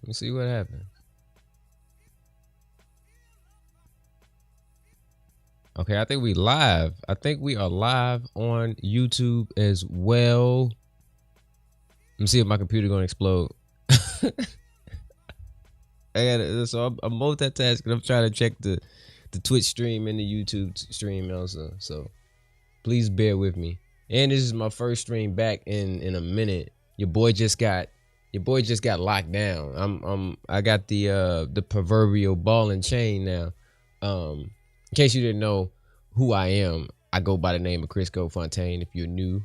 Let me see what happens. Okay, I think we live. I think we are live on YouTube as well. Let me see if my computer gonna explode. So I'm multitasking. I'm trying to check the Twitch stream and the YouTube stream also. So please bear with me. And this is my first stream back in a minute. Your boy just got locked down. I got the proverbial ball and chain now. In case you didn't know who I am, I go by the name of Criscoe Fontaine. If you're new,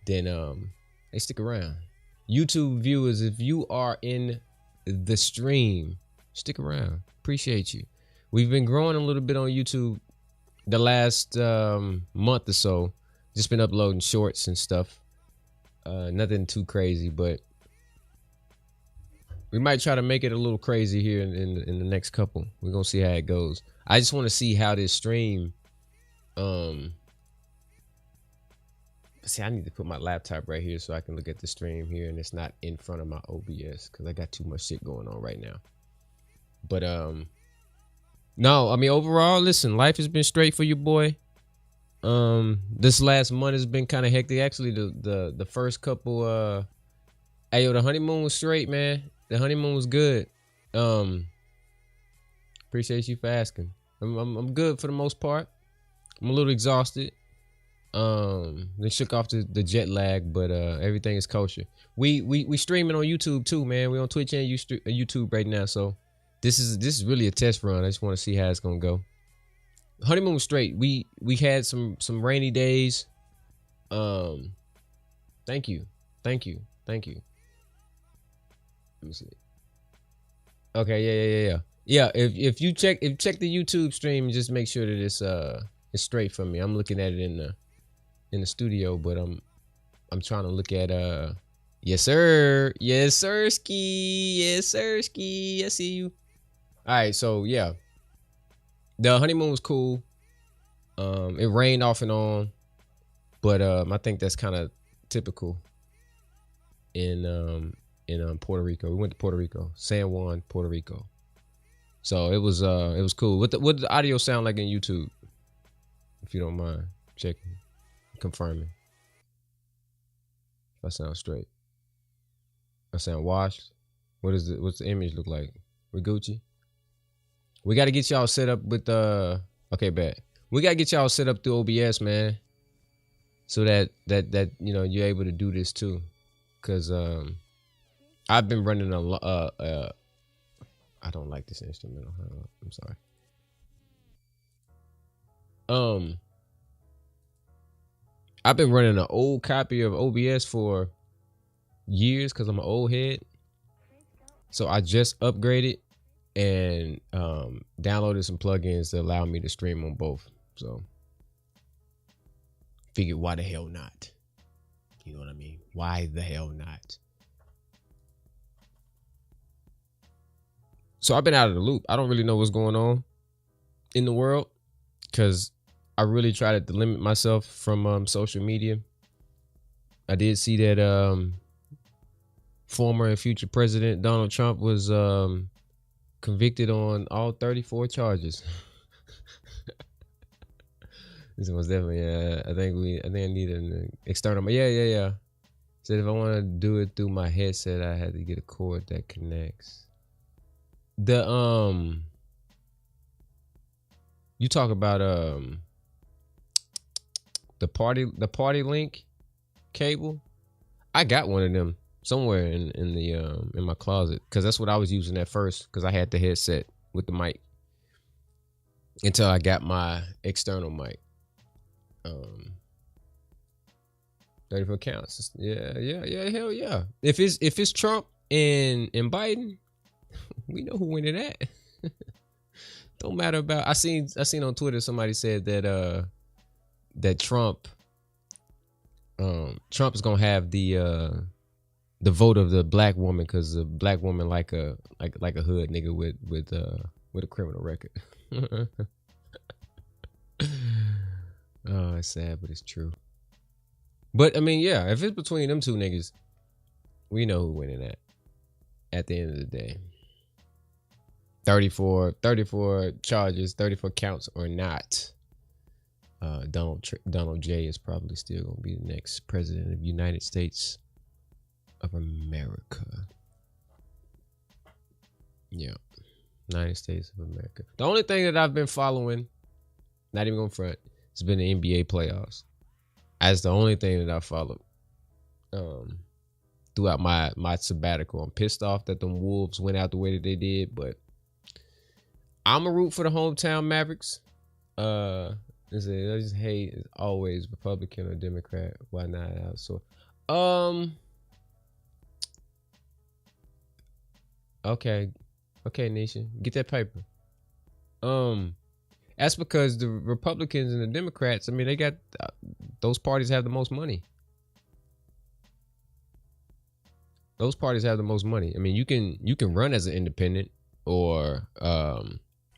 then hey, stick around. YouTube viewers, if you are in the stream, stick around. Appreciate you. We've been growing a little bit on YouTube the last month or so. Just been uploading shorts and stuff. Nothing too crazy, but we might try to make it a little crazy here in the next couple. We're gonna see how it goes. I just want to see how this stream. See, I need to put my laptop right here so I can look at the stream here, and it's not in front of my OBS because I got too much shit going on right now. But no, I mean overall, listen, life has been straight for your boy. This last month has been kind of hectic. Actually, the first couple hey, yo, the honeymoon was straight, man. The honeymoon was good. Appreciate you for asking. I'm good for the most part. I'm a little exhausted. They shook off the jet lag, but everything is kosher. We streaming on YouTube too, man. We on Twitch and YouTube right now, so this is really a test run. I just want to see how it's gonna go. Honeymoon was straight. We had some rainy days. Thank you. Let me see. Okay, yeah. If you check the YouTube stream, just make sure that it's straight for me. I'm looking at it in the studio, but I'm trying to look at yes sir, ski, I see you. All right, so yeah, the honeymoon was cool. It rained off and on, but I think that's kind of typical in Puerto Rico. We went to Puerto Rico, San Juan, Puerto Rico. So it was cool. What the audio sound like in YouTube? If you don't mind checking, confirming. If I sound straight. I sound washed. What's the image look like? We Gucci? We got to get y'all set up with okay, bet. We got to get y'all set up through OBS, man. So that you know, you're able to do this too. Cause I've been running I don't like this instrumental. I'm sorry. I've been running an old copy of OBS for years because I'm an old head. So I just upgraded and downloaded some plugins that allow me to stream on both. So figured, why the hell not? You know what I mean? Why the hell not? So I've been out of the loop. I don't really know what's going on in the world because I really tried to limit myself from social media. I did see that former and future President Donald Trump was convicted on all 34 charges. This was definitely I think I need an external. Yeah. Said if I want to do it through my headset, I had to get a cord that connects. You talk about the party link cable. I got one of them somewhere in my closet because that's what I was using at first because I had the headset with the mic until I got my external mic. 34 counts. Yeah, hell yeah. If it's Trump and Biden, we know who winning that. Don't matter about. I seen on Twitter somebody said that that Trump is gonna have the vote of the black woman because the black woman like a hood nigga with a criminal record. Oh, it's sad, but it's true. But I mean, yeah, if it's between them two niggas, we know who winning that at the end of the day. 34 charges, 34 counts or not. Donald J is probably still going to be the next president of the United States of America. Yeah. United States of America. The only thing that I've been following, not even going front, has been the NBA playoffs. That's the only thing that I followed throughout my sabbatical. I'm pissed off that the Wolves went out the way that they did, but I'm a root for the hometown Mavericks. I just hate always Republican or Democrat. Why not? So, okay, Nisha, get that paper. That's because the Republicans and the Democrats, I mean, they got those parties have the most money. Those parties have the most money. I mean, you can run as an independent or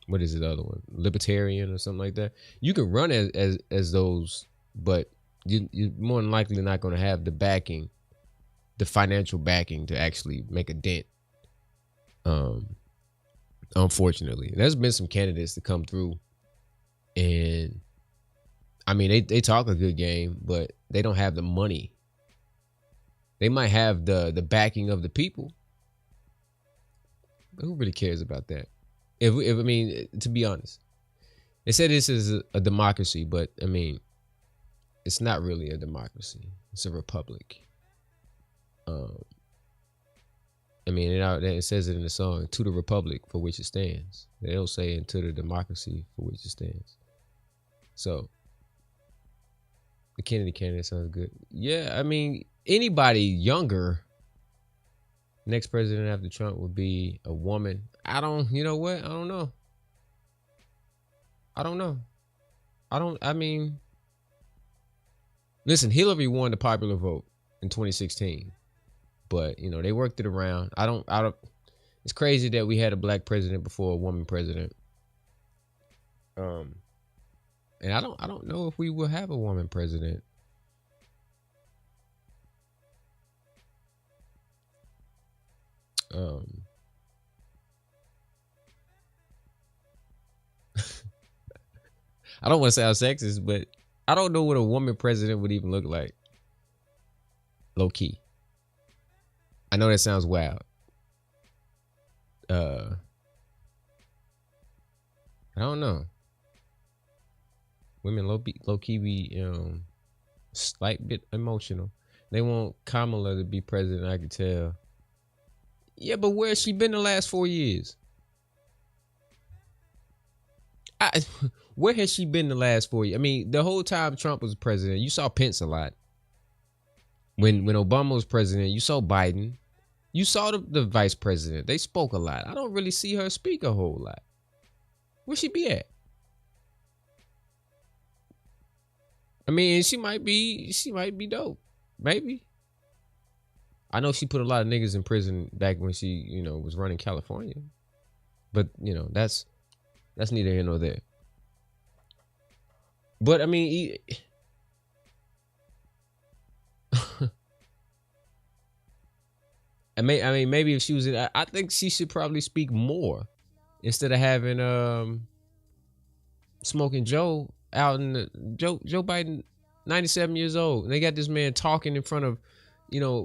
what is the other one? Libertarian or something like that. You can run as those, but you're more than likely not going to have the backing, the financial backing to actually make a dent. Unfortunately, there's been some candidates to come through, and I mean they talk a good game, but they don't have the money. They might have the backing of the people, but who really cares about that? If I mean, to be honest, they said this is a democracy, but I mean, it's not really a democracy. It's a republic. I mean, it says it in the song, "To the republic for which it stands." They don't say "into the democracy for which it stands." So, the Kennedy candidate sounds good. Yeah, I mean, anybody younger, next president after Trump would be a woman. You know what? I don't know. I mean, listen, Hillary won the popular vote in 2016. But, you know, they worked it around. I don't, it's crazy that we had a black president before a woman president. And I don't know if we will have a woman president. I don't want to sound sexist, but I don't know what a woman president would even look like. Low key. I know that sounds wild. I don't know. Women low key be slight bit emotional. They want Kamala to be president, I could tell. Yeah, but where has she been the last 4 years? Where has she been the last 4 years? I mean, the whole time Trump was president, you saw Pence a lot. When Obama was president, you saw Biden. You saw the vice president. They spoke a lot. I don't really see her speak a whole lot. Where she be at? I mean, she might be dope. Maybe. I know she put a lot of niggas in prison back when she, was running California. But, that's neither here nor there. But I mean, maybe if she was I think she should probably speak more instead of having Smoking Joe out in the Joe Biden, 97 years old, and they got this man talking in front of,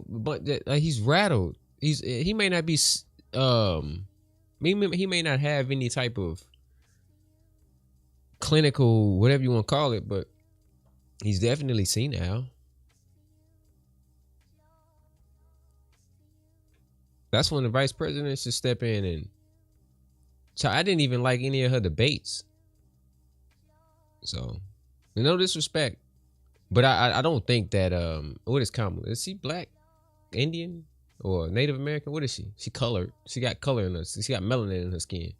but he's rattled. He may not be he may not have any type of clinical, whatever you want to call it, but he's definitely senile. That's when the vice president should step in and. So I didn't even like any of her debates. So, no disrespect, but I don't think that what is Kamala? Is she black, Indian, or Native American? What is she? She colored. She got color in her. She got melanin in her skin.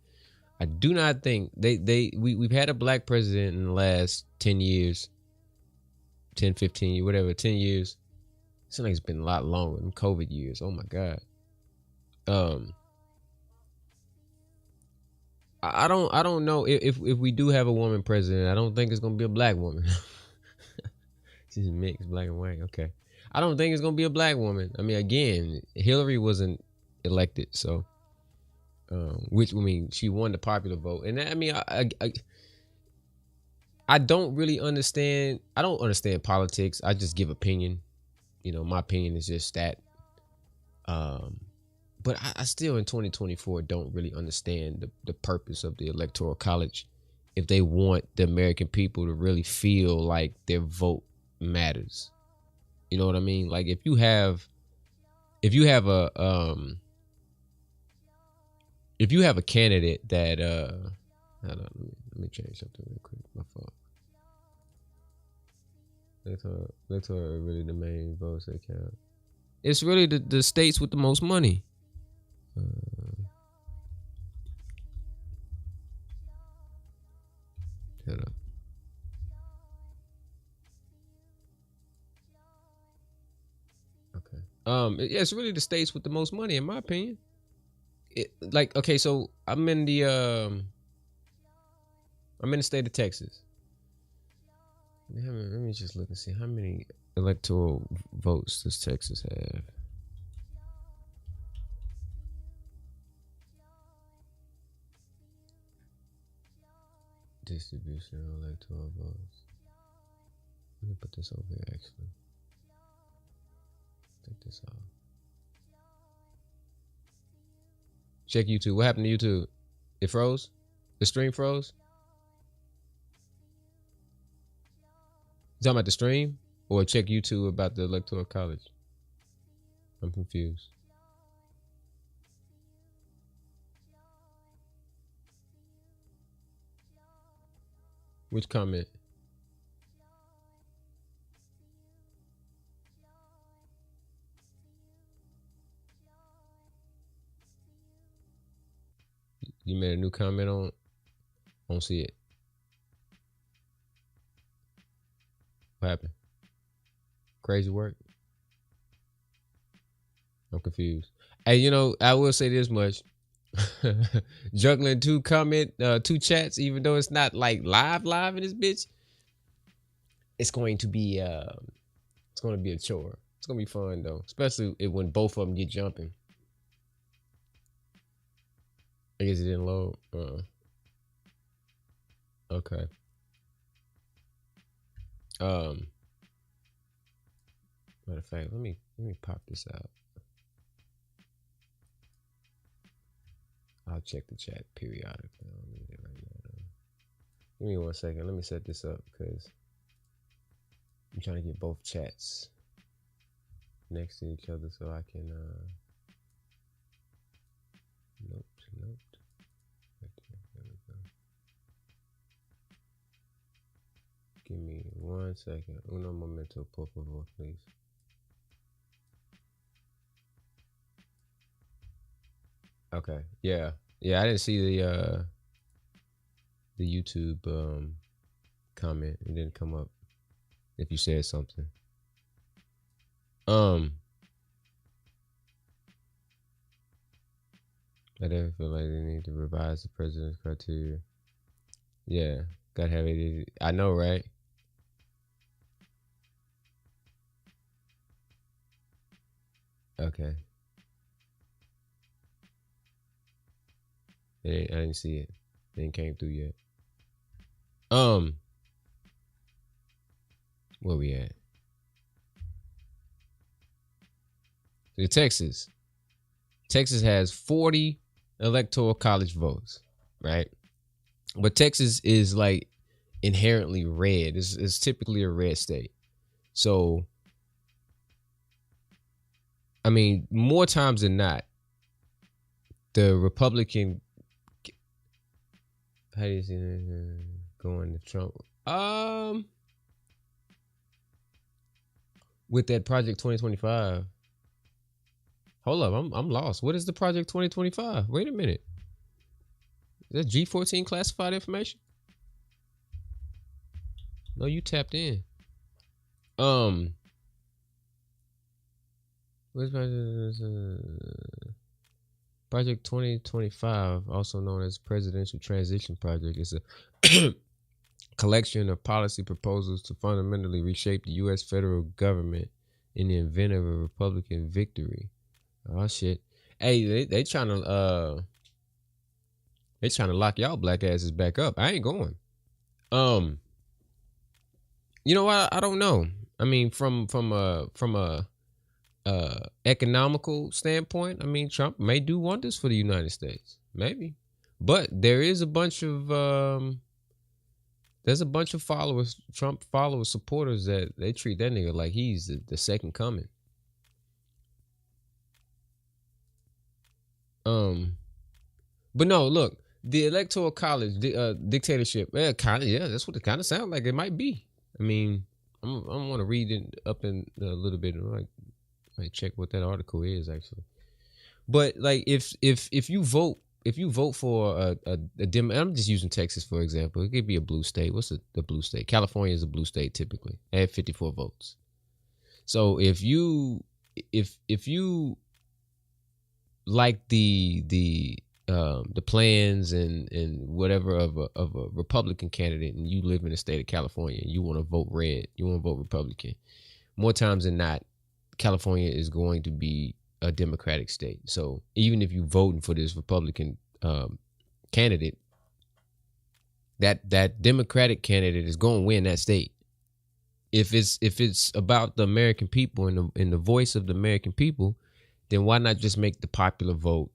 I do not think we've had a black president in the last 10 years, 10, 15, whatever, 10 years. It seems like it's been a lot longer than COVID years. Oh my God. I don't know if we do have a woman president. I don't think it's gonna be a black woman. She's mixed, black and white. Okay, I don't think it's gonna be a black woman. I mean, again, Hillary wasn't elected, so which I mean, she won the popular vote, and I mean, I don't really understand. I don't understand politics. I just give opinion. You know, my opinion is just that. But I still in 2024 don't really understand the purpose of the electoral college if they want the American people to really feel like their vote matters. You know what I mean? Like if you have a candidate that hold on, let me change something real quick. My fault. Electoral are really the main votes that count. It's really the states with the most money. Hold up. Okay. Yeah, it's really the states with the most money, in my opinion. Like, okay, so I'm in the state of Texas. Let me just look and see how many electoral votes does Texas have. Distribution of electoral votes. Let me put this over here, actually. Take this off. Check YouTube. What happened to YouTube? It froze? The stream froze? You talking about the stream? Or check YouTube about the electoral college? I'm confused. Which comment? You made a new comment on? I don't see it. What happened? Crazy work? I'm confused. Hey, you know, I will say this much. Juggling two chats, even though it's not like live in this bitch, it's going to be a chore. It's gonna be fun though, especially when both of them get jumping. I guess it didn't load. Okay. Matter of fact, let me pop this out. I'll check the chat periodically. I don't need it right now. Give me 1 second. Let me set this up because I'm trying to get both chats next to each other so I can note. Right there we go. Give me 1 second. Uno momento, por favor, please. Okay. Yeah. I didn't see the YouTube comment. It didn't come up if you said something. I definitely feel like they need to revise the president's criteria. Yeah, gotta have it. I know, right? Okay. I didn't see it. It ain't came through yet. Where we at? So Texas has 40 electoral college votes, right? But Texas is like inherently red. It's typically a red state. So, I mean, more times than not, the Republican, how do you see that going to Trump? With that Project 2025. Hold up, I'm lost. What is the Project 2025? Wait a minute. Is that G14 classified information? No, you tapped in. What's Project 2025, also known as Presidential Transition Project, is a collection of policy proposals to fundamentally reshape the U.S. federal government in the event of a Republican victory. Oh shit! Hey, they trying to They trying to lock y'all black asses back up. I ain't going. Um, you know, I don't know. I mean, from a economical standpoint, I mean, Trump may do wonders for the United States, maybe, but there is a bunch of there's a bunch of followers, Trump followers, supporters that they treat that nigga like he's the second coming. But no, look, the electoral college dictatorship, kind of, yeah, that's what it kind of sounds like. It might be. I mean, I want to read it up in a little bit. Might check what that article is actually. But like, if you vote for a Dem, I'm just using Texas for example. It could be a blue state. What's the blue state? California is a blue state typically. They have 54 votes. So if you like the plans and whatever of a Republican candidate, and you live in the state of California, and you want to vote red, you want to vote Republican, more times than not, California is going to be a Democratic state. So even if you voting for this Republican candidate, that Democratic candidate is going to win that state. If it's about the American people and the voice of the American people, then why not just make the popular vote,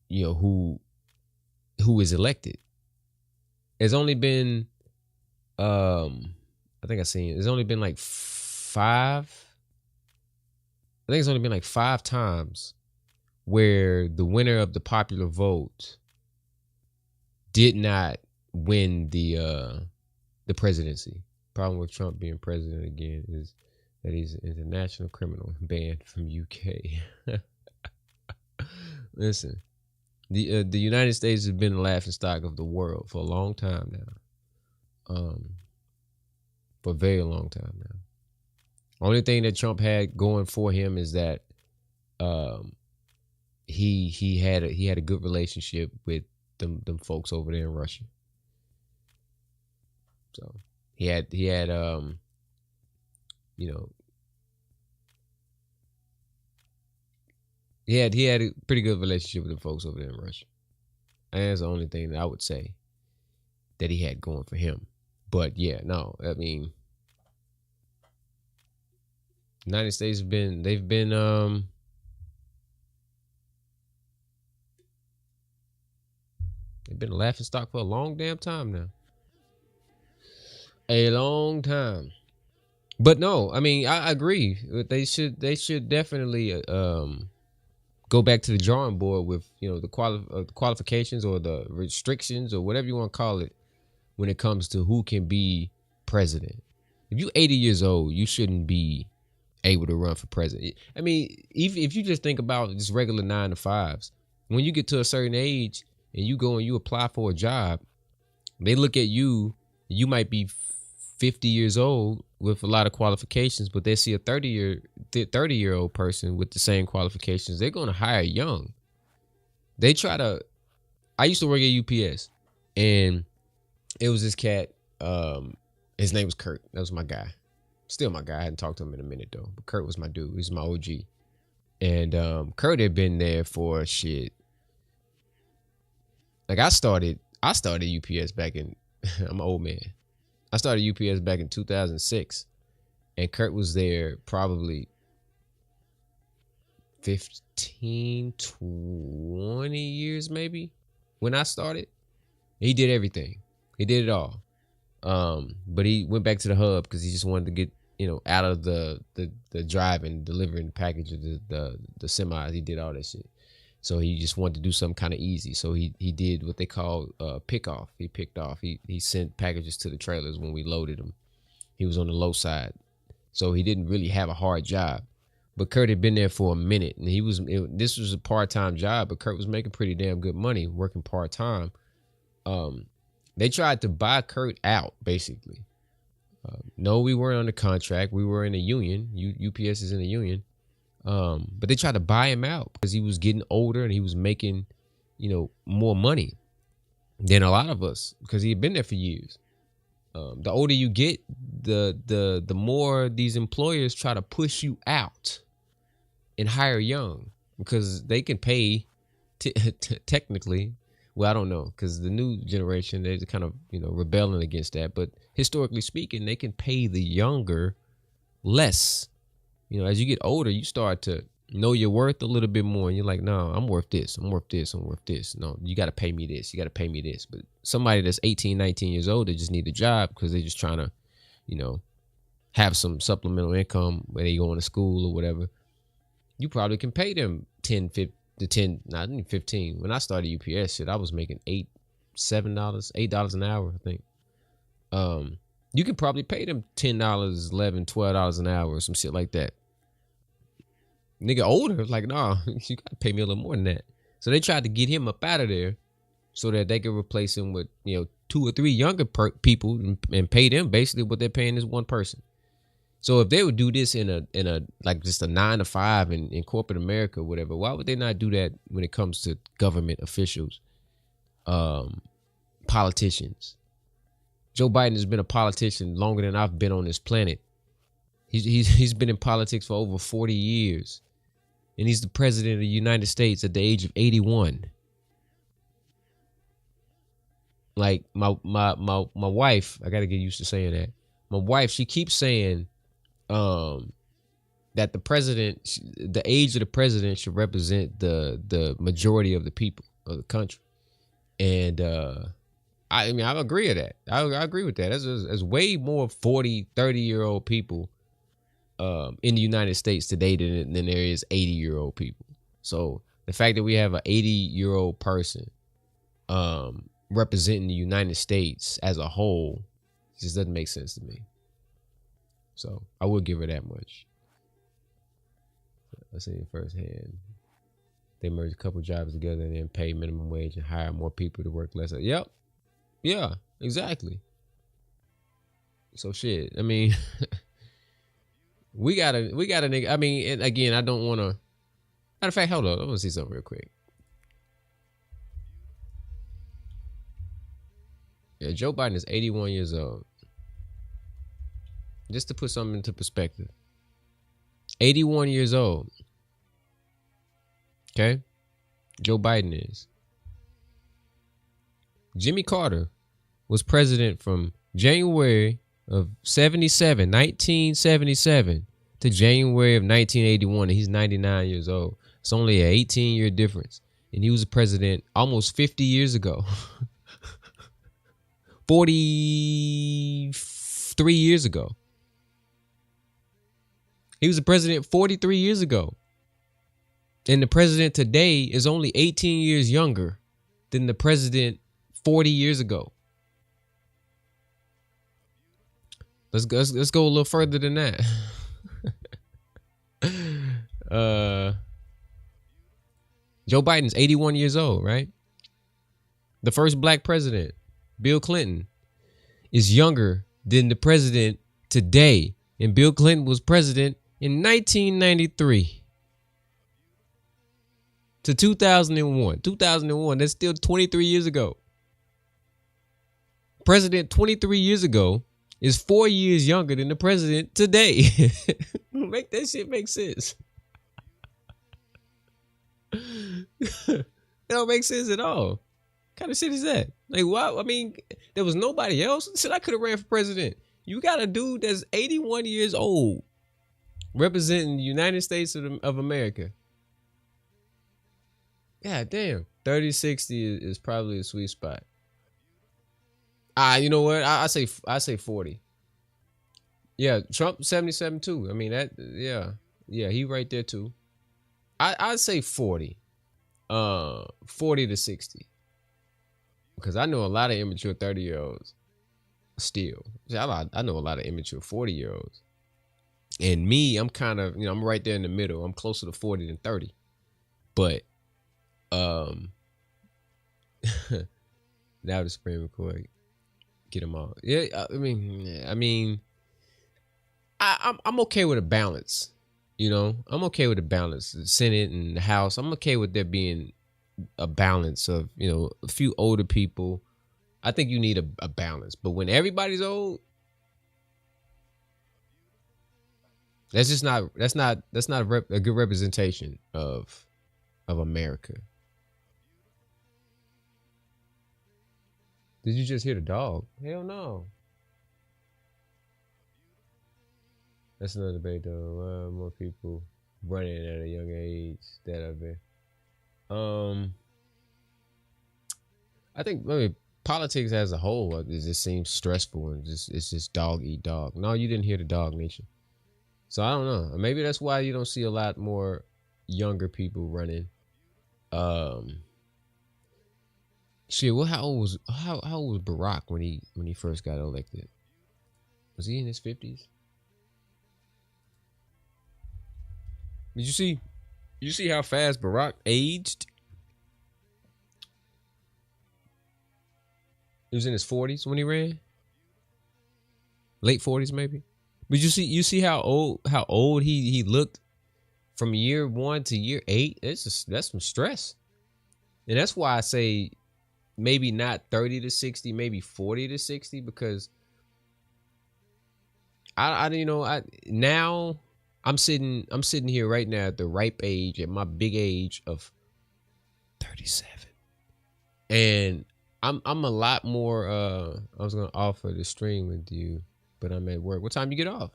you know, who is elected? It's only been I think I seen it's only been like it's only been like 5 times where the winner of the popular vote did not win the presidency. Problem with Trump being president again is that he's an international criminal banned from UK. Listen, the United States has been the laughingstock of the world for a long time now. For a very long time now. Only thing that Trump had going for him is that he had a good relationship with them folks over there in Russia. So he had you know, he had a pretty good relationship with the folks over there in Russia. And that's the only thing that I would say that he had going for him. But yeah, no, I mean, United States they've been a laughingstock for a long damn time now. A long time. But no, I mean, I agree. They should definitely go back to the drawing board with, you know, the qualifications or the restrictions or whatever you want to call it when it comes to who can be president. If you're 80 years old, you shouldn't be able to run for president. I mean, if you just think about just regular 9 to 5s, when you get to a certain age and you go and you apply for a job, they look at you. You might be 50 years old with a lot of qualifications, but they see a 30-year-old person with the same qualifications. They're going to hire young. They try to. I used to work at UPS, and it was this cat. His name was Kurt. That was my guy. Still my guy. I hadn't talked to him in a minute though. But Kurt was my dude. He was my OG. And Kurt had been there for shit. Like I started UPS back in. I'm an old man. I started UPS back in 2006, and Kurt was there probably 15, 20 years maybe when I started. He did everything. He did it all. But he went back to the hub because he just wanted to get, you know, out of the driving, delivering the package of the semis. He did all that shit. So he just wanted to do something kind of easy. So he did what they call pick off. He picked off. He sent packages to the trailers when we loaded them. He was on the low side. So he didn't really have a hard job. But Kurt had been there for a minute, and this was a part-time job, but Kurt was making pretty damn good money working part-time. They tried to buy Kurt out, basically. No, we weren't on the contract. We were in a union. UPS is in a union. But they tried to buy him out because he was getting older and he was making, you know, more money than a lot of us because he had been there for years. The older you get, the more these employers try to push you out and hire young because they can pay technically Well, I don't know, because the new generation, they're kind of, rebelling against that. But historically speaking, they can pay the younger less. As you get older, you start to know your worth a little bit more. And you're like, no, I'm worth this. I'm worth this. I'm worth this. No, you got to pay me this. You got to pay me this. But somebody that's 18, 19 years old, they just need a job because they're just trying to, have some supplemental income when they going to school or whatever. You probably can pay them 10, 15, to 10, not even 15. When I started UPS shit, I was making $8 an hour, I think. You could probably pay them $10, $11, $12 an hour or some shit like that. Nigga older, like, nah, you gotta pay me a little more than that. So they tried to get him up out of there so that they could replace him with, 2 or 3 younger people and pay them basically what they're paying this one person. So if they would do this in a like just a 9 to 5 in corporate America or whatever, why would they not do that when it comes to government officials, politicians? Joe Biden has been a politician longer than I've been on this planet. He's been in politics for over 40 years, and he's the president of the United States at the age of 81. Like my wife, I gotta get used to saying that. My wife, she keeps saying that the president, the age of the president should represent the majority of the people of the country. And I mean, I agree with that. I agree with that. There's way more 40, 30-year-old people in the United States today than there is 80-year-old people. So the fact that we have an 80-year-old person representing the United States as a whole just doesn't make sense to me. So I would give her that much. Let's see, firsthand. They merge a couple jobs together and then pay minimum wage and hire more people to work less. Yep. Yeah, exactly. So shit. I mean, we got a nigga. I mean, and again, I don't want to. Matter of fact, hold on. I want to see something real quick. Yeah, Joe Biden is 81 years old. Just to put something into perspective. 81 years old. Okay? Joe Biden is. Jimmy Carter was president from January of 1977 to January of 1981, and he's 99 years old. It's only an 18-year difference. And he was a president almost 50 years ago. 43 years ago. He was the president 43 years ago. And the president today is only 18 years younger than the president 40 years ago. Let's go a little further than that. Joe Biden's 81 years old, right? The first black president, Bill Clinton, is younger than the president today. And Bill Clinton was president in 1993 to 2001. 2001, that's still 23 years ago. President 23 years ago is 4 years younger than the president today. Make that shit make sense. It don't make sense at all. What kind of shit is that? Like, why? I mean, there was nobody else. Shit, I could have ran for president. You got a dude that's 81 years old representing the United States of America. God damn. 30-60 is probably a sweet spot. You know what? I say 40. Yeah, Trump 77 too. I mean that. Yeah, he right there too. I'd say 40. 40 to 60. Because I know a lot of immature 30-year-olds still. I know a lot of immature 40-year-olds. And me, I'm kind of, I'm right there in the middle. I'm closer to 40 than 30. But now the Supreme Court get them all. Yeah, I'm okay with a balance. I'm okay with a balance. The Senate and the House, I'm okay with there being a balance of, a few older people. I think you need a balance. But when everybody's old, that's not a good representation of America. Did you just hear the dog? Hell no. That's another debate though. More people running at a young age that I've been. I think politics as a whole, it just seems stressful and it's just dog eat dog. No, you didn't hear the dog, Nisha. So I don't know. Maybe that's why you don't see a lot more younger people running. Shit. Well, how old was Barack when he first got elected? Was he in his 50s? Did you see? You see how fast Barack aged? He was in his 40s when he ran. Late 40s maybe. But you see how old he looked from year 1 to year 8. That's some stress. And that's why I say maybe not 30 to 60, maybe 40 to 60, because now I'm sitting here right now at the ripe age, at my big age of 37. And I'm a lot more I was gonna offer to stream with you, but I'm at work. What time you get off?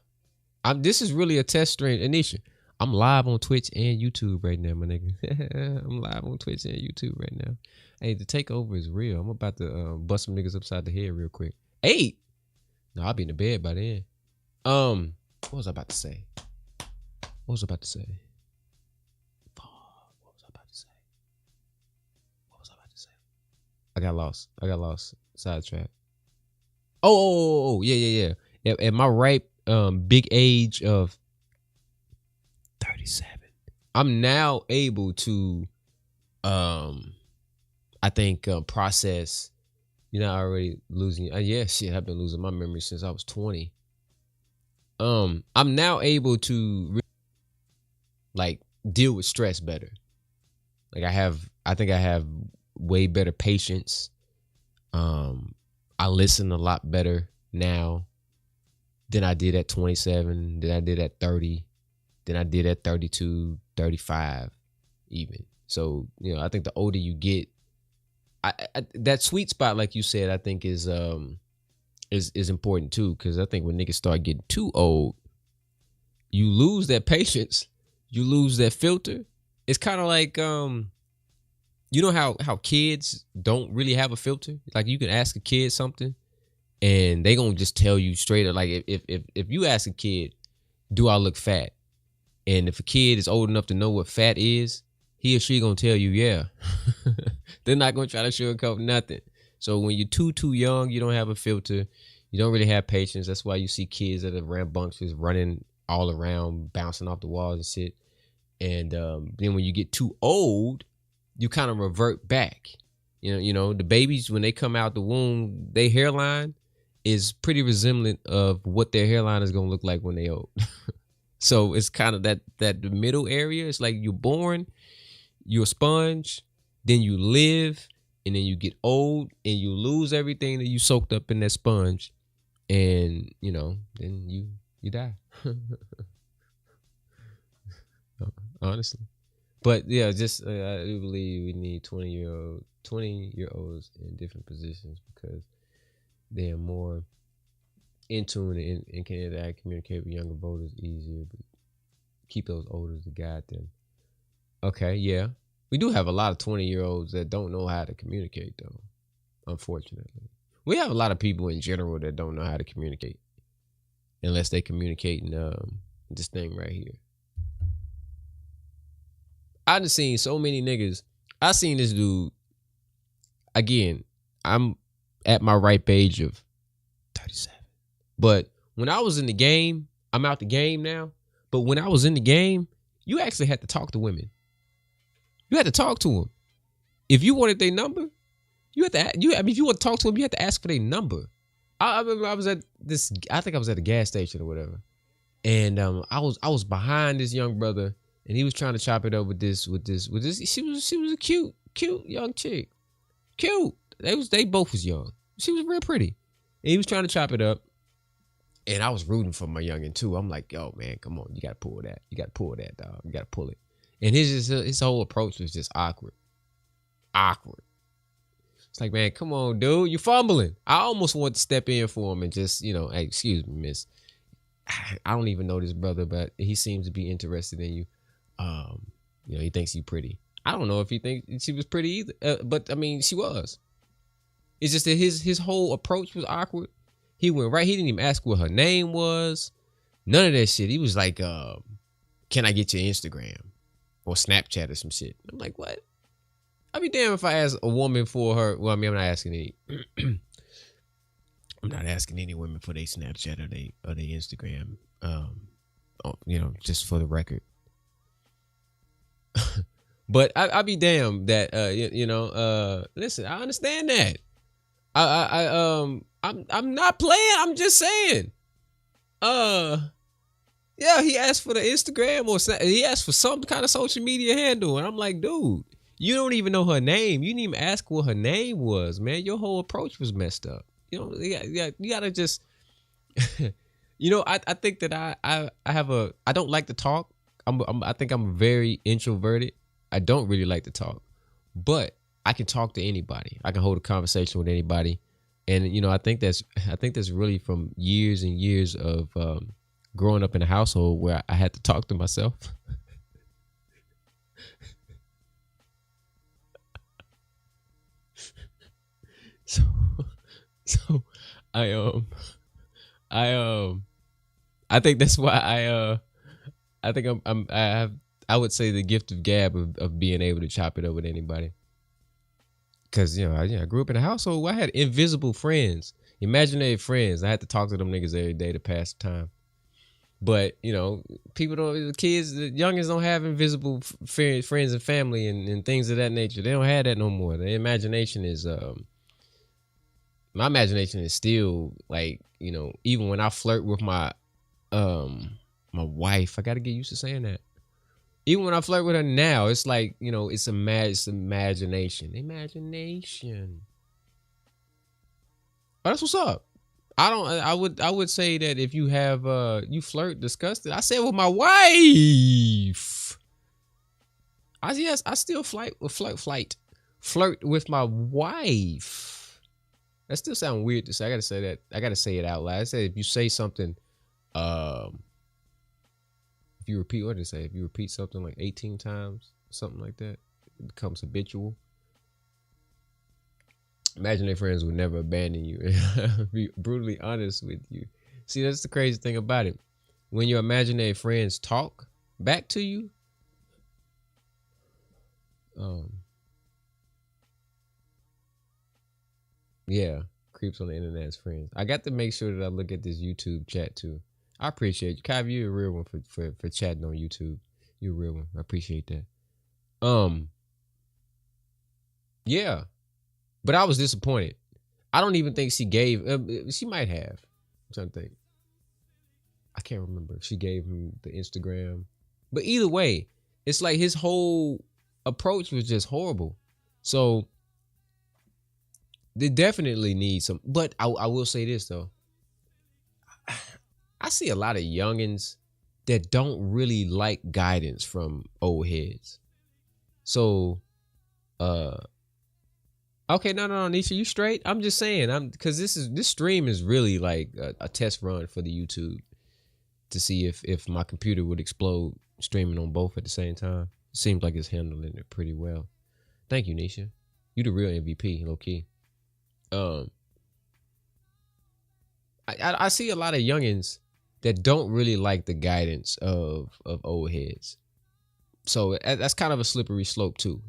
This is really a test stream. Anisha, I'm live on Twitch and YouTube right now, my nigga. I'm live on Twitch and YouTube right now. Hey, the takeover is real. I'm about to bust some niggas upside the head real quick. 8? No, I'll be in the bed by then. What was I about to say? What was I about to say? I got lost. Sidetrack. Yeah. At my ripe big age of 37, I'm now able to I think process. You're not already losing. Yeah, shit. I've been losing my memory since I was 20. I'm now able to like deal with stress better. Like I think I have way better patience. I listen a lot better now than I did at 27, than I did at 30, than I did at 32, 35 even. So, I think the older you get, I that sweet spot, like you said, I think is important too, because I think when niggas start getting too old, you lose that patience, you lose that filter. It's kind of like you know how kids don't really have a filter? Like you can ask a kid something and they gonna just tell you straight up. Like if you ask a kid, do I look fat? And if a kid is old enough to know what fat is, he or she gonna tell you, yeah. They're not gonna try to sugarcoat nothing. So when you're too young, you don't have a filter. You don't really have patience. That's why you see kids that are rambunctious running all around, bouncing off the walls and shit. And then when you get too old, you kind of revert back. The babies, when they come out the womb, their hairline is pretty resemblant of what their hairline is going to look like when they old. So it's kind of that the middle area. It's like you're born, you're a sponge, then you live, and then you get old and you lose everything that you soaked up in that sponge. And, then you die. Honestly. But yeah, just I do believe we need 20-year-olds in different positions because they're more in tune and can interact, communicate with younger voters easier, but keep those older to guide them. Okay, yeah. We do have a lot of 20-year-olds that don't know how to communicate though, unfortunately. We have a lot of people in general that don't know how to communicate unless they communicate in this thing right here. I done seen so many niggas. I seen this dude. Again, I'm at my ripe age of 37. But when I was in the game, I'm out the game now. But when I was in the game, you actually had to talk to women. You had to talk to them. If you wanted their number, you had to. If you want to talk to them, you had to ask for their number. I remember I was at this. I think I was at a gas station or whatever, and I was behind this young brother. And he was trying to chop it up with this. She was a cute young chick. Cute. They both was young. She was real pretty. And he was trying to chop it up. And I was rooting for my youngin' too. I'm like, yo, man, come on. You gotta pull that. You gotta pull that, dog. You gotta pull it. And his whole approach was just awkward. It's like, man, come on, dude, you fumbling. I almost want to step in for him and just, hey, excuse me, miss. I don't even know this brother, but he seems to be interested in you. He thinks you pretty. I don't know if he thinks she was pretty either, but I mean, she was. It's just that his whole approach was awkward. He went right. He didn't even ask what her name was. None of that shit. He was like, "Can I get your Instagram or Snapchat or some shit?" I'm like, what? I'd be damned if I ask a woman for her. Well, I mean, I'm not asking any. I'm not asking any women for their Snapchat or their Instagram. Just for the record. But I'd be damned that listen, I understand that. I'm not playing. I'm just saying. Yeah, he asked for the Instagram or he asked for some kind of social media handle, and I'm like, dude, you don't even know her name. You didn't even ask what her name was, man. Your whole approach was messed up. You gotta just, I think that I don't like to talk. I think I'm very introverted. I don't really like to talk, but I can talk to anybody. I can hold a conversation with anybody, and I think that's really from years and years of growing up in a household where I had to talk to myself. So I think that's why I think I would say the gift of gab of being able to chop it up with anybody. Cause I grew up in a household where I had invisible friends, imaginary friends. I had to talk to them niggas every day to pass the time. But people the youngins don't have invisible friends and family and things of that nature. They don't have that no more. Their imagination is my imagination is still like, even when I flirt with my my wife, I gotta get used to saying that. Even when I flirt with her now, it's like, it's imagination. Imagination. But that's what's up. I would say that if you have you flirt, discuss it. I said with my wife. I still flirt with my wife. That still sounds weird to say. I gotta say that. I gotta say it out loud. I said if you say something, if you repeat something like 18 times, something like that, it becomes habitual. Imaginary friends will never abandon you. Be brutally honest with you. See, that's the crazy thing about it. When your imaginary friends talk back to you, yeah, creeps on the internet as friends. I got to make sure that I look at this YouTube chat too. I appreciate you, Kav. You're a real one for chatting on YouTube. You're a real one. I appreciate that. Yeah, but I was disappointed. I don't even think she gave. She might have. I'm trying to think. I can't remember if she gave him the Instagram. But either way, it's like his whole approach was just horrible. So they definitely need some. But I will say this though. I see a lot of youngins that don't really like guidance from old heads. So, okay, no, Nisha, you straight? I'm just saying, because this stream is really like a test run for the YouTube to see if my computer would explode streaming on both at the same time. It seems like it's handling it pretty well. Thank you, Nisha. You the real MVP, low key. I see a lot of youngins that don't really like the guidance of old heads. So that's kind of a slippery slope too.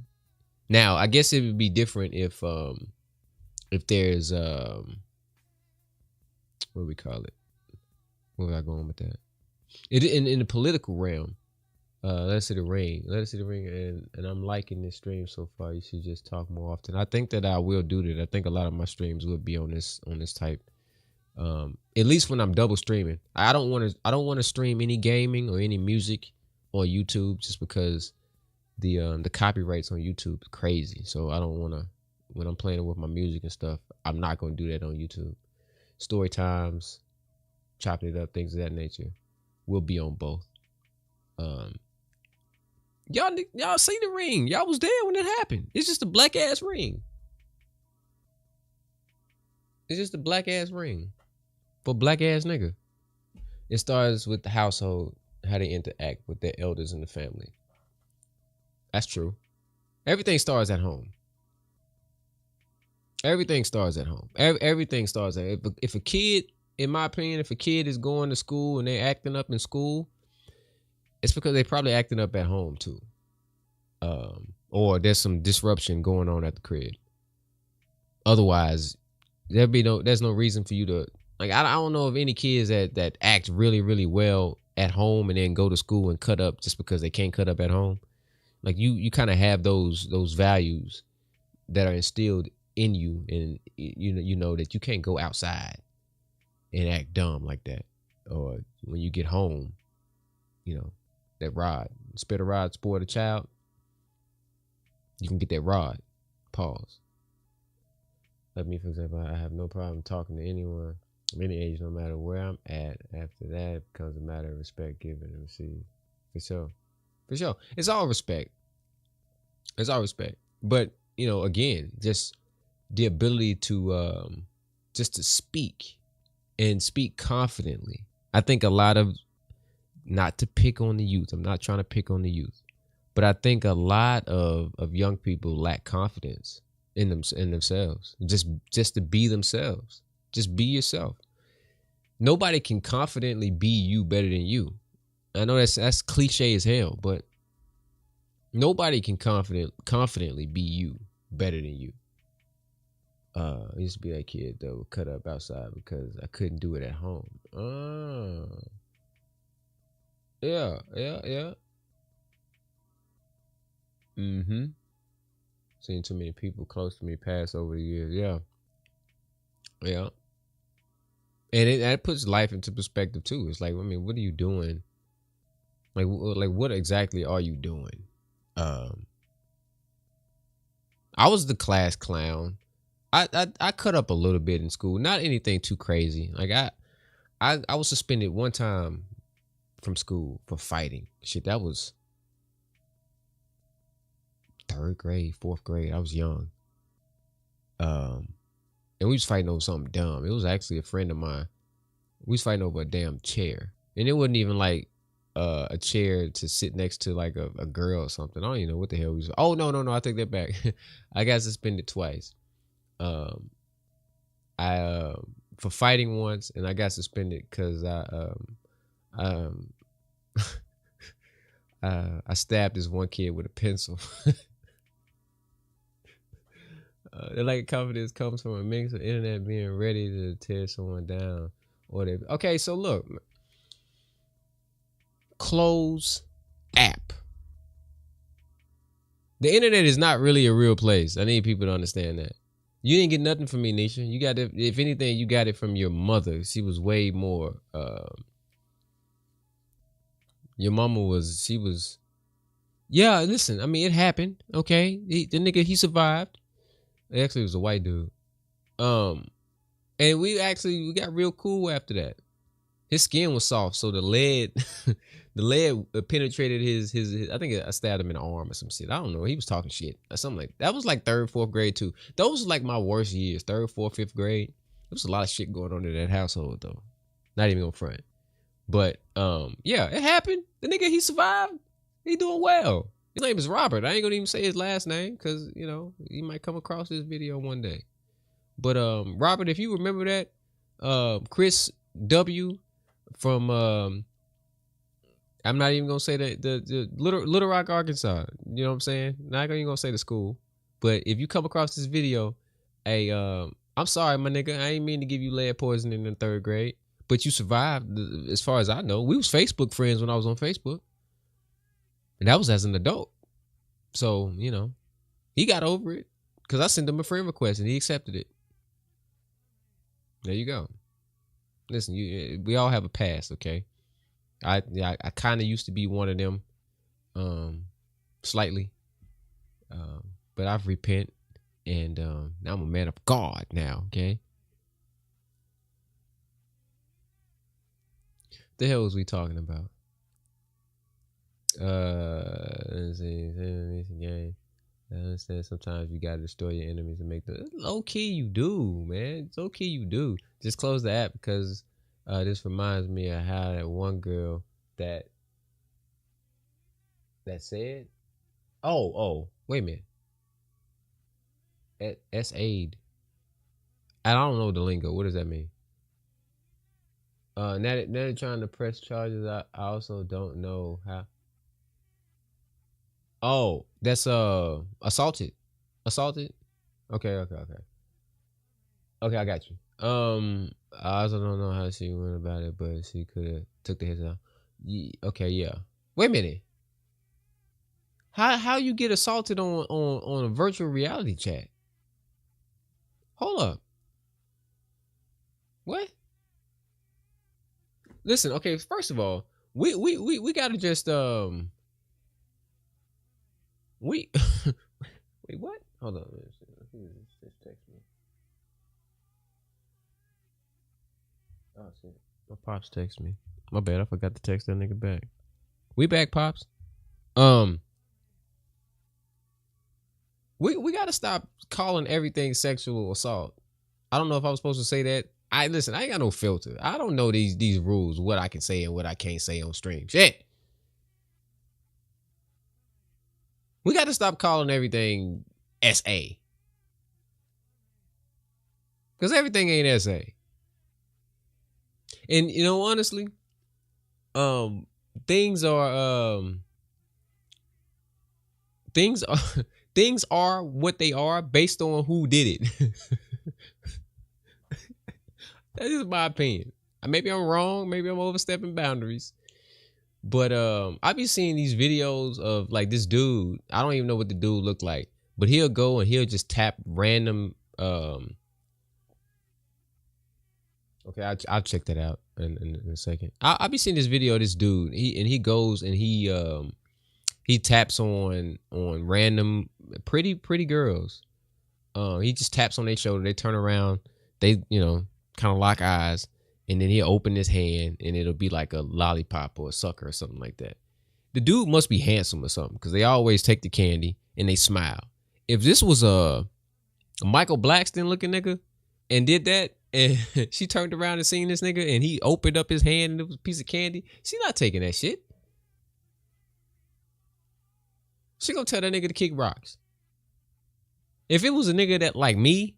Now, I guess it would be different if there's what do we call it? Where was I going with that? In the political realm. Let us see the ring, and I'm liking this stream so far. You should just talk more often. I think that I will do that. I think a lot of my streams will be on this type. At least when I'm double streaming. I don't want to stream any gaming or any music on YouTube just because the copyrights on YouTube is crazy. So I don't want to, when I'm playing with my music and stuff, I'm not going to do that on YouTube. Story times, chopping it up, things of that nature will be on both. Y'all see the ring. Y'all was there when it happened. It's just a black ass ring. It's just a black ass ring for black ass nigga. It starts with the household, how they interact with their elders in the family. That's true. Everything starts at home. Everything starts at home. Everything starts at if a kid, in my opinion, if a kid is going to school and they're acting up in school, it's because they probably acting up at home too. Or there's some disruption going on at the crib. Otherwise, there's no reason for you to like. I don't know of any kids that act really really well at home and then go to school and cut up just because they can't cut up at home. Like you kind of have those values that are instilled in you, and you know that you can't go outside and act dumb like that. Or when you get home, you know that rod, spit a rod, spoil a child. You can get that rod. Pause. Like me, for example, I have no problem talking to anyone of any age, no matter where I'm at. After that, it becomes a matter of respect given and received. For sure. For sure. It's all respect. It's all respect. But, again, just the ability to just to speak and speak confidently. I think a lot of, not to pick on the youth, I'm not trying to pick on the youth, but I think a lot of young people lack confidence in themselves. Just to be themselves. Just be yourself. Nobody can confidently be you better than you. I know that's cliche as hell, but nobody can confidently be you better than you. I used to be that kid that would cut up outside because I couldn't do it at home. Yeah. Mm-hmm. Seen too many people close to me pass over the years. Yeah. And that puts life into perspective too. It's like, I mean, what are you doing? Like what exactly are you doing? I was the class clown. I cut up a little bit in school, not anything too crazy. Like I was suspended one time from school for fighting. Shit, that was 3rd grade, 4th grade. I was young. And we was fighting over something dumb. It was actually a friend of mine. We was fighting over a damn chair. And it wasn't even like a chair to sit next to like a girl or something. I don't even know what the hell we was. Oh, no. I take that back. I got suspended twice. I for fighting once, and I got suspended because I stabbed this one kid with a pencil. Like confidence comes from a mix of internet being ready to tear someone down. Okay, so look, close app. The internet is not really a real place. I need people to understand that. You didn't get nothing from me, Nisha. You got it. If anything, you got it from your mother. She was way more. Your mama was. She was. Yeah, listen. I mean, it happened. Okay, the nigga, he survived. Actually, it was a white dude. And we got real cool after that. His skin was soft, so the lead, the lead penetrated his. I think I stabbed him in the arm or some shit. I don't know. He was talking shit or something like that. Was like 3rd, 4th grade too. Those was like my worst years. 3rd, 4th, 5th grade. There was a lot of shit going on in that household though. Not even gonna front. But yeah, it happened. The nigga, he survived. He doing well. His name is Robert. I ain't gonna even say his last name because he might come across this video one day. But Robert, if you remember that, Chris W. from I'm not even gonna say the Little Rock, Arkansas. You know what I'm saying? Not even gonna say the school. But if you come across this video, hey, I'm sorry, my nigga. I ain't mean to give you lead poisoning in the 3rd grade, but you survived. As far as I know, we was Facebook friends when I was on Facebook, and that was as an adult. So he got over it because I sent him a friend request and he accepted it. There you go. Listen, we all have a past, okay? I kind of used to be one of them, slightly, but I've repent, and now I'm a man of God now, okay? The hell was we talking about? Let's see, game. I understand sometimes you gotta destroy your enemies and make the low key you do, man. It's okay you do. Just close the app because this reminds me of how that one girl that said, wait a minute. S-aid. I don't know the lingo. What does that mean? Now they're trying to press charges. I also don't know how. Oh, that's assaulted. Assaulted? Okay. Okay, I got you. I also don't know how she went about it, but she could have took the hits out. Okay, yeah. Wait a minute. How you get assaulted on a virtual reality chat? Hold up. What? Listen, okay, first of all, we gotta just we wait, what? Hold on. Just text me. Oh shit. My pops text me. My bad, I forgot to text that nigga back. We back, pops. We gotta stop calling everything sexual assault. I don't know if I was supposed to say that. I ain't got no filter. I don't know these rules, what I can say and what I can't say on stream. Shit. We got to stop calling everything SA. Because everything ain't SA. And you know, honestly, things are things are things are what they are based on who did it. That is my opinion. Maybe I'm wrong, maybe I'm overstepping boundaries. But I be seeing these videos of like this dude. I don't even know what the dude looked like, but he'll go and he'll just tap random. Okay, I'll check that out in a second. I'll be seeing this video of this dude. He goes and he taps on random pretty girls. He just taps on their shoulder. They turn around. They kind of lock eyes. And then he'll open his hand and it'll be like a lollipop or a sucker or something like that. The dude must be handsome or something because they always take the candy and they smile. If this was a Michael Blackston looking nigga and did that and she turned around and seen this nigga and he opened up his hand and it was a piece of candy, she not taking that shit. She gonna tell that nigga to kick rocks. If it was a nigga that like me,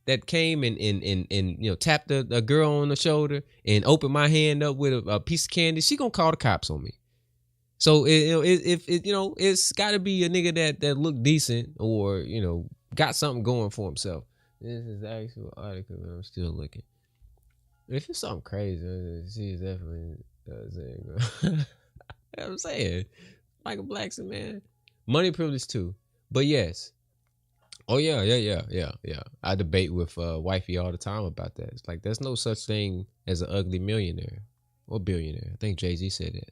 that came and tapped a girl on the shoulder and opened my hand up with a piece of candy, she gonna call the cops on me. So it's got to be a nigga that look decent or got something going for himself. This is the actual article. I'm still looking. If it's something crazy, she's definitely saying. I'm saying, Michael Blackson, man, money privilege too. But yes. Oh yeah. I debate with wifey all the time about that. It's like there's no such thing as an ugly millionaire or billionaire. I think Jay-Z said that.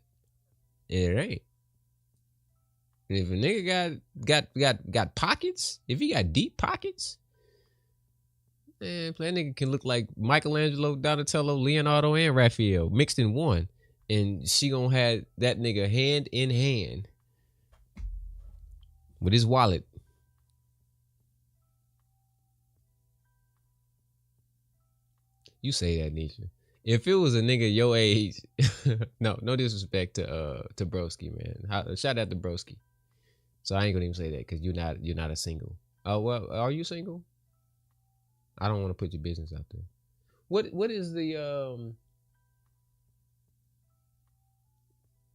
It ain't. And if a nigga got pockets, if he got deep pockets, man, that nigga can look like Michelangelo, Donatello, Leonardo, and Raphael mixed in one, and she gonna have that nigga hand in hand with his wallet. You say that, Nisha. If it was a nigga your age, no disrespect to Broski, man. Shout out to Broski. So I ain't gonna even say that because you're not a single. Oh well, are you single? I don't want to put your business out there. What is the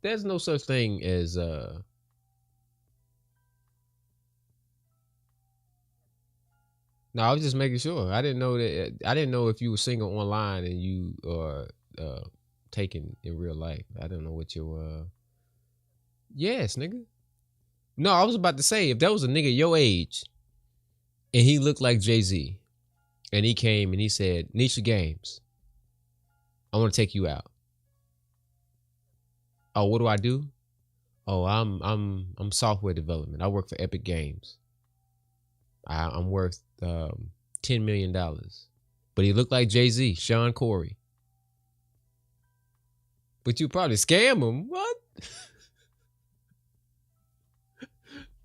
There's no such thing as No, I was just making sure. I didn't know that. I didn't know if you were single online and you are taken in real life. I don't know what your Yes, nigga. No, I was about to say if that was a nigga your age and he looked like Jay-Z and he came and he said, Nisha Games, I want to take you out. Oh, what do I do? Oh, I'm software development. I work for Epic Games. I'm worth $10 million. But he looked like Jay-Z, Sean Corey. But you probably scam him. What?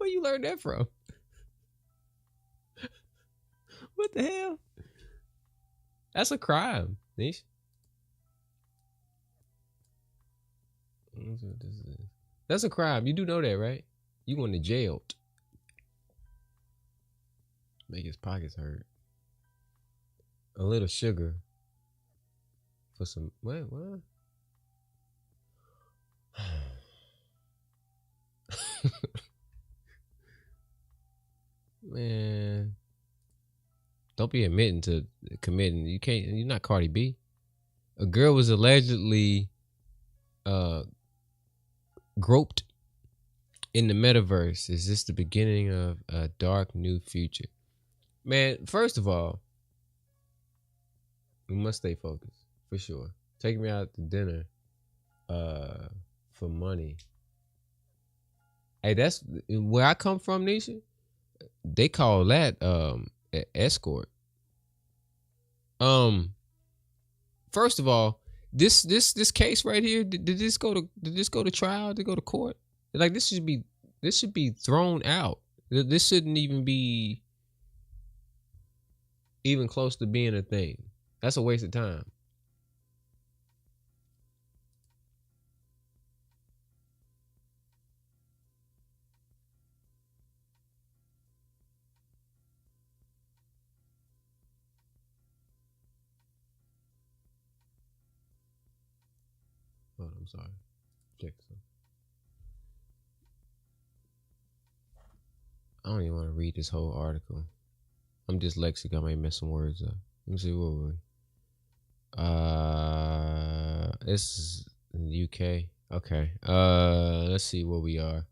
Where you learned that from? What the hell? That's a crime, Nish. That's what this is. That's a crime. You do know that, right? You going to jail. Make his pockets hurt. A little sugar for some. What? Man, don't be admitting to committing. You can't. You're not Cardi B. A girl was allegedly groped in the metaverse. Is this the beginning of a dark new future? Man, first of all, we must stay focused for sure. Taking me out to dinner for money. Hey, that's where I come from, Nisha. They call that escort. First of all, this case right here, did this go to trial? Did it go to court? Like this should be thrown out. This shouldn't even be even close to being a thing. That's a waste of time. Oh, I'm sorry. Check some. I don't even want to read this whole article. I'm dyslexic. I might mess some words up. Let me see what were we. This is in the UK. Okay. Let's see where we are.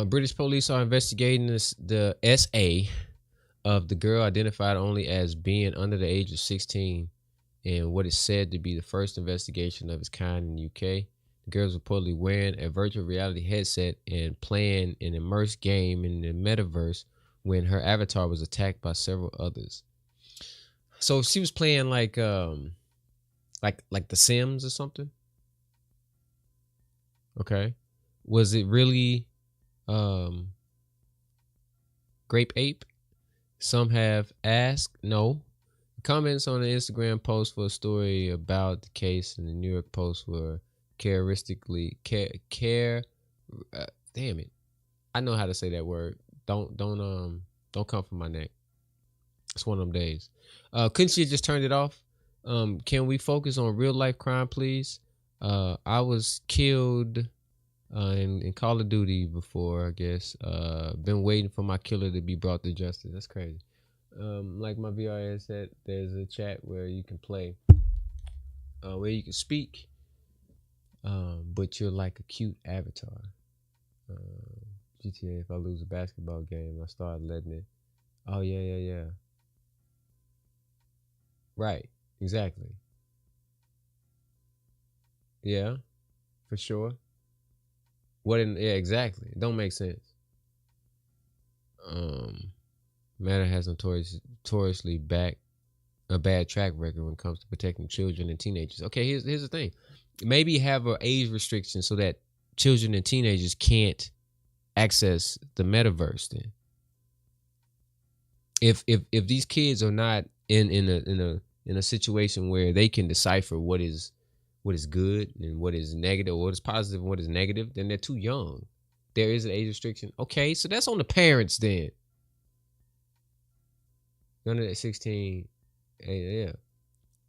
British police are investigating the SA of the girl identified only as being under the age of 16 in what is said to be the first investigation of its kind in the UK. The girl was reportedly wearing a virtual reality headset and playing an immersed game in the metaverse when her avatar was attacked by several others. So she was playing like The Sims or something. Okay. Was it really Grape Ape? Some have asked. No. Comments on the Instagram post for a story about the case in the New York Post were damn it. I know how to say that word. Don't come for my neck. It's one of them days. Couldn't she have just turned it off? Can we focus on real life crime, please? I was killed in Call of Duty before, I guess. Been waiting for my killer to be brought to justice. That's crazy. Like my VRS said, there's a chat where you can play, where you can speak, but you're like a cute avatar. GTA, if I lose a basketball game, I start letting it. Oh, yeah. Right, exactly. Yeah, for sure. Yeah, exactly. It don't make sense. Matter has notoriously a bad track record when it comes to protecting children and teenagers. Okay, here's the thing. Maybe have an age restriction so that children and teenagers can't access the metaverse. Then, if these kids are not in a situation where they can decipher what is good and what is negative, or what is positive and what is negative, then they're too young. There is an age restriction. Okay, so that's on the parents then. Under that 16, yeah.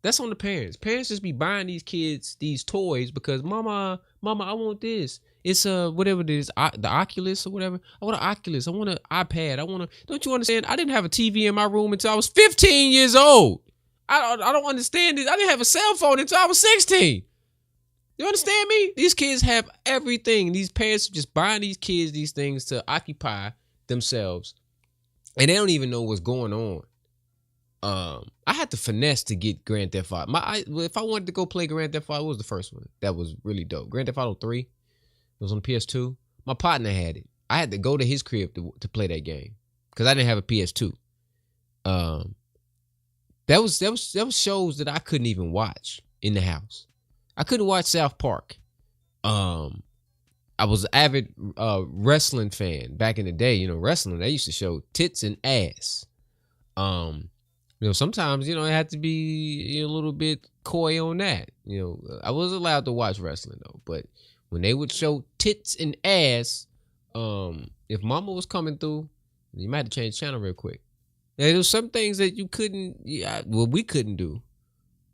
That's on the parents. Parents just be buying these kids these toys because mama, I want this. It's whatever it is, the Oculus or whatever. I want an Oculus. I want an iPad. Don't you understand? I didn't have a TV in my room until I was 15 years old. I don't understand this. I didn't have a cell phone until I was 16. You understand me? These kids have everything. These parents are just buying these kids these things to occupy themselves, and they don't even know what's going on. I had to finesse to get Grand Theft Auto. If I wanted to go play Grand Theft Auto, what was the first one that was really dope? Grand Theft Auto 3. It was on PS2. My partner had it. I had to go to his crib to play that game because I didn't have a PS2. That was shows that I couldn't even watch in the house. I couldn't watch South Park. I was an avid wrestling fan back in the day. Wrestling, they used to show tits and ass. Sometimes, it had to be a little bit coy on that. I was allowed to watch wrestling though, but when they would show tits and ass, if mama was coming through, you might have to change the channel real quick. There was some things that you couldn't, we couldn't do.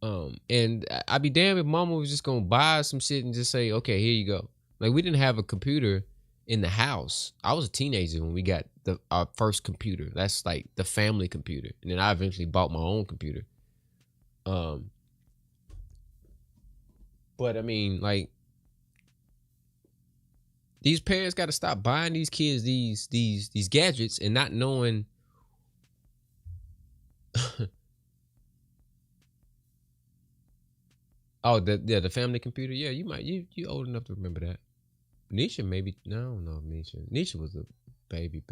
And I'd be damned if mama was just gonna buy some shit and just say, okay, here you go. Like, we didn't have a computer in the house. I was a teenager when we got our first computer. That's like the family computer. And then I eventually bought my own computer. But I mean, like, these parents got to stop buying these kids these gadgets and not knowing. Oh, the family computer. Yeah, you old enough to remember that. Nisha maybe. No, I don't know if Nisha. Nisha was a baby.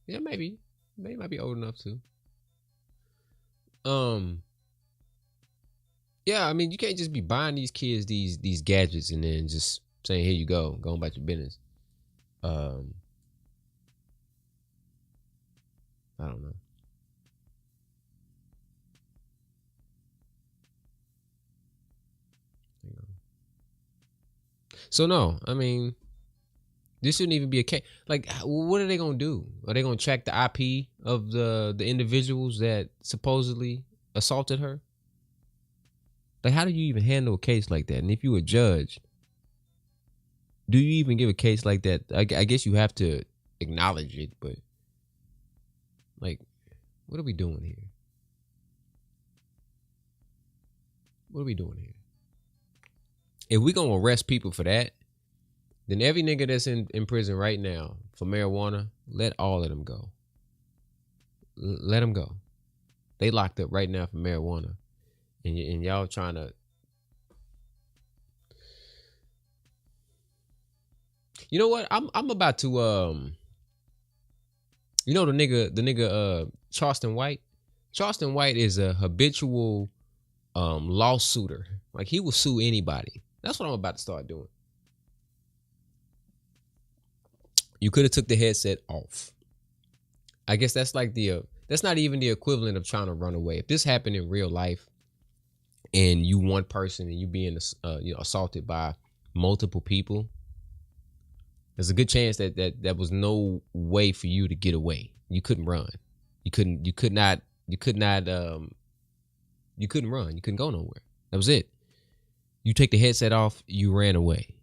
Yeah, maybe might be old enough too. Yeah, I mean, you can't just be buying these kids these gadgets and then just saying, here you go about your business. I don't know. So no, I mean, this shouldn't even be a case. Like, what are they gonna do? Are they gonna track the IP of the individuals that supposedly assaulted her? Like, how do you even handle a case like that? And if you a judge, do you even give a case like that? I guess you have to acknowledge it, but like, what are we doing here? What are we doing here? If we gonna arrest people for that, then every nigga that's in prison right now for marijuana, let all of them go. Let them go. They locked up right now for marijuana, and y'all trying to. You know what? I'm about to the nigga Charleston White. Charleston White is a habitual lawsuiter. Like, he will sue anybody. That's what I'm about to start doing. You could have took the headset off. I guess that's like that's not even the equivalent of trying to run away. If this happened in real life and you one person and you being assaulted by multiple people, there's a good chance that was no way for you to get away. You couldn't run. You couldn't run. You couldn't go nowhere. That was it. You take the headset off, you ran away.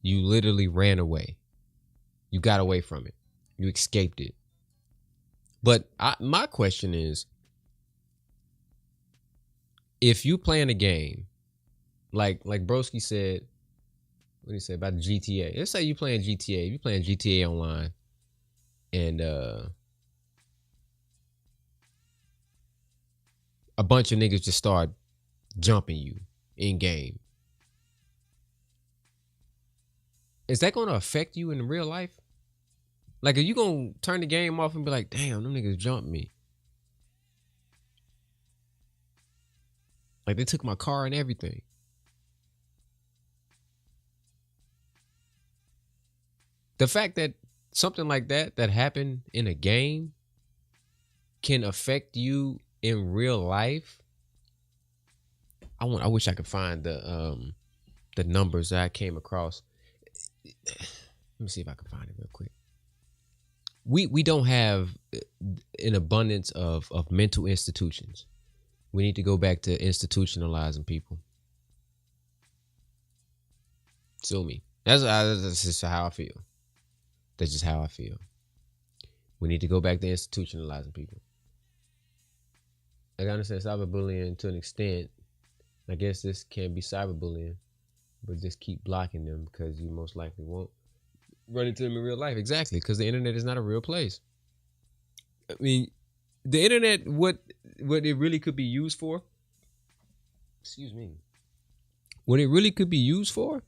You literally ran away. You got away from it. You escaped it. But my question is, if you playing a game, like Broski said, what did he say about GTA? Let's say you playing GTA. If you playing GTA online, and a bunch of niggas just start jumping you in game, is that going to affect you in real life? Like, are you going to turn the game off and be like, damn, them niggas jumped me? Like, they took my car and everything. The fact that something like that happened in a game can affect you in real life. I wish I could find the numbers that I came across. Let me see if I can find it real quick. We don't have an abundance of mental institutions. We need to go back to institutionalizing people. Sue me. That's just how I feel. That's just how I feel. We need to go back to institutionalizing people. I understand cyberbullying to an extent. I guess this can be cyberbullying, but just keep blocking them because you most likely won't run into them in real life. Exactly, because the internet is not a real place. I mean, the internet, what it really could be used for, excuse me, what it really could be used for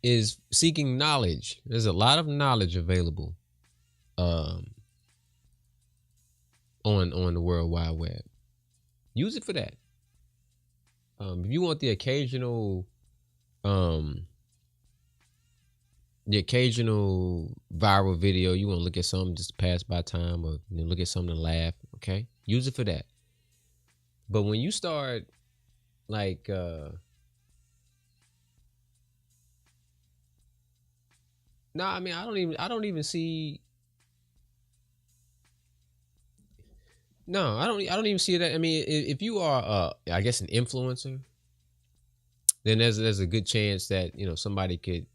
is seeking knowledge. There's a lot of knowledge available on the World Wide Web. Use it for that. If you want the occasional the occasional viral video, you want to look at something just to pass by time, or look at something to laugh. Okay, use it for that. But when you start like no, I mean I don't even see no, I don't even see that. I mean, if you are I guess an influencer, then there's a good chance that, somebody could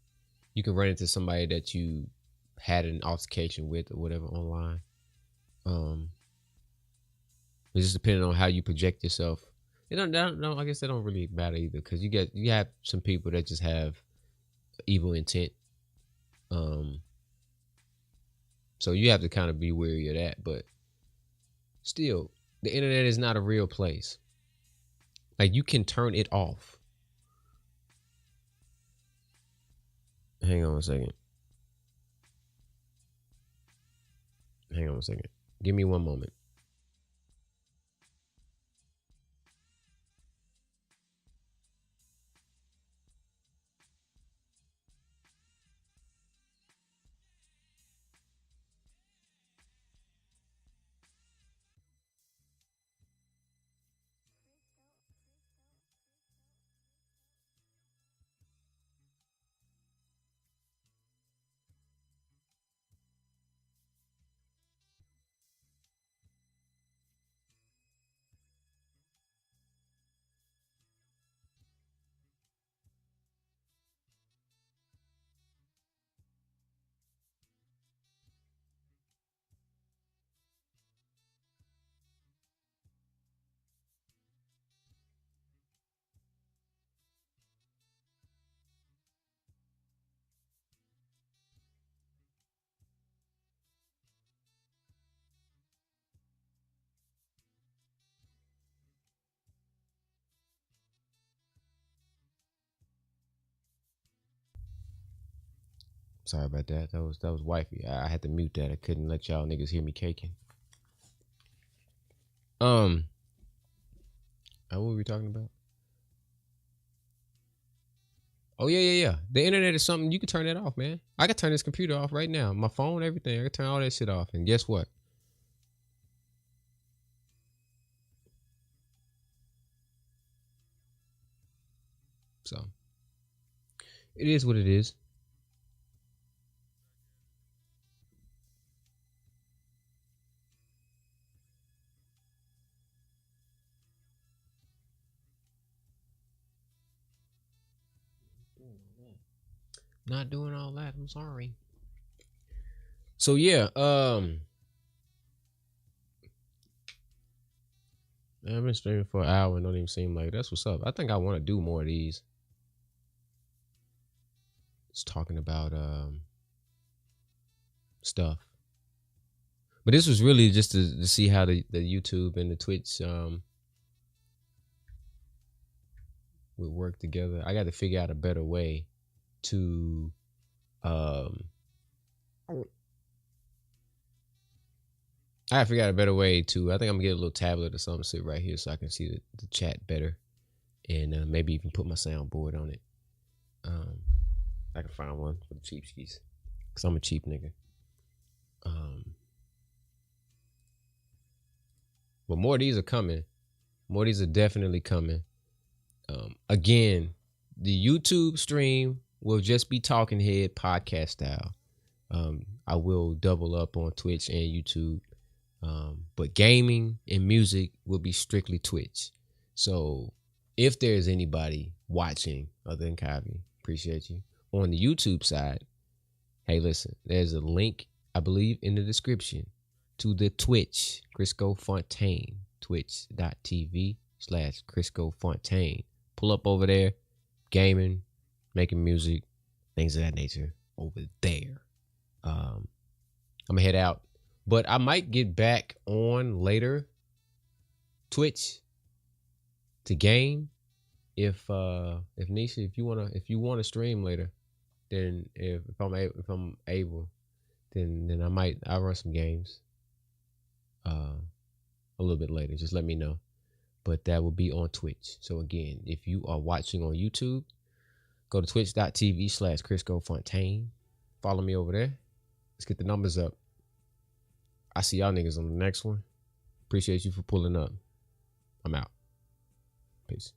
you can run into somebody that you had an altercation with or whatever online. Um it's just depending on how you project yourself. I guess that don't really matter either, because you have some people that just have evil intent. Um so you have to kind of be wary of that, but still, the internet is not a real place. Like, you can turn it off. Hang on a second. Hang on a second. Give me one moment. Sorry about that. That was wifey. I had to mute that. I couldn't let y'all niggas hear me caking. What were we talking about? Oh, yeah. The internet is something you can turn that off, man. I can turn this computer off right now. My phone, everything. I can turn all that shit off. And guess what? So it is what it is. Not doing all that. I'm sorry. So yeah, I've been streaming for an hour and don't even seem like it. That's what's up. I think I want to do more of these. It's talking about stuff. But this was really just to see how the YouTube and the Twitch would work together. I got to figure out a better way to I figured out a better way to. I think I'm gonna get a little tablet or something, sit right here so I can see the chat better, and maybe even put my soundboard on it. I can find one for the cheapskies, cause I'm a cheap nigga. But more of these are coming. More of these are definitely coming. Again, the YouTube stream will just be talking head podcast style. I will double up on Twitch and YouTube. But gaming and music will be strictly Twitch. So if there's anybody watching other than Kavi, appreciate you, on the YouTube side, hey, listen, there's a link, I believe, in the description to the Twitch, Criscoe Fontaine, twitch.tv/Criscoe Fontaine. Pull up over there, gaming, making music, things of that nature over there. I'm gonna head out, but I might get back on later Twitch to game if Nisha, if you wanna stream later, then if I'm able, then I'll run some games a little bit later. Just let me know. But that will be on Twitch. So again, if you are watching on YouTube, go to twitch.tv/Criscoe Fontaine. Follow me over there. Let's get the numbers up. I see y'all niggas on the next one. Appreciate you for pulling up. I'm out. Peace.